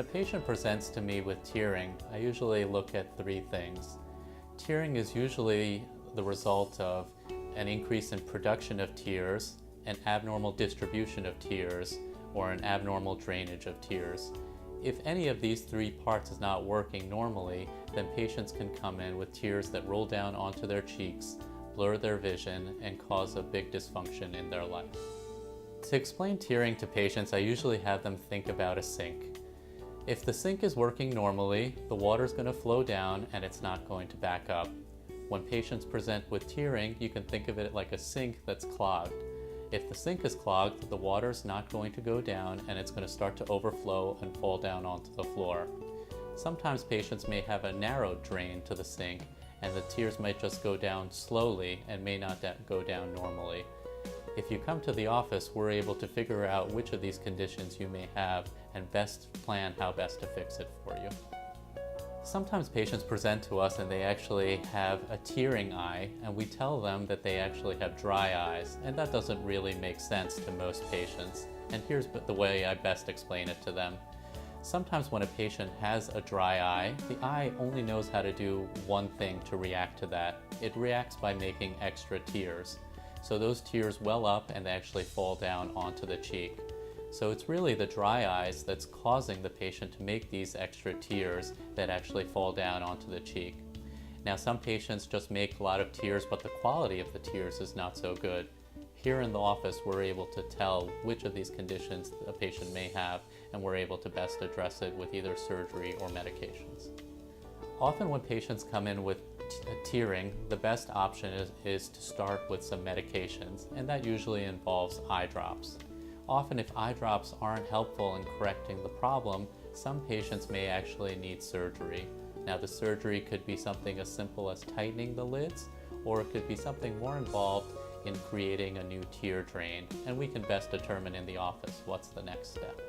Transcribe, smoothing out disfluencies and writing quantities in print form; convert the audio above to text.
a patient presents to me with tearing, I usually look at three things. Tearing is usually the result of an increase in production of tears, an abnormal distribution of tears, or an abnormal drainage of tears. If any of these three parts is not working normally, then patients can come in with tears that roll down onto their cheeks, blur their vision, and cause a big dysfunction in their life. To explain tearing to patients, I usually have them think about a sink. If the sink is working normally, the water is going to flow down and it's not going to back up. When patients present with tearing, you can think of it like a sink that's clogged. If the sink is clogged, the water is not going to go down and it's going to start to overflow and fall down onto the floor. Sometimes patients may have a narrow drain to the sink and the tears might just go down slowly and may not go down normally. If you come to the office, we're able to figure out which of these conditions you may have and best plan how best to fix it for you. Sometimes patients present to us and they actually have a tearing eye, and we tell them that they actually have dry eyes, and that doesn't really make sense to most patients. And here's the way I best explain it to them. Sometimes when a patient has a dry eye, the eye only knows how to do one thing to react to that. It reacts by making extra tears. So those tears well up and they actually fall down onto the cheek. So it's really the dry eyes that's causing the patient to make these extra tears that actually fall down onto the cheek. Now, some patients just make a lot of tears, but the quality of the tears is not so good. Here in the office, we're able to tell which of these conditions a patient may have, and we're able to best address it with either surgery or medications. Often when patients come in with tearing, the best option is to start with some medications, and that usually involves eye drops. Often if eye drops aren't helpful in correcting the problem, some patients may actually need surgery. Now, the surgery could be something as simple as tightening the lids, or it could be something more involved in creating a new tear drain, and we can best determine in the office what's the next step.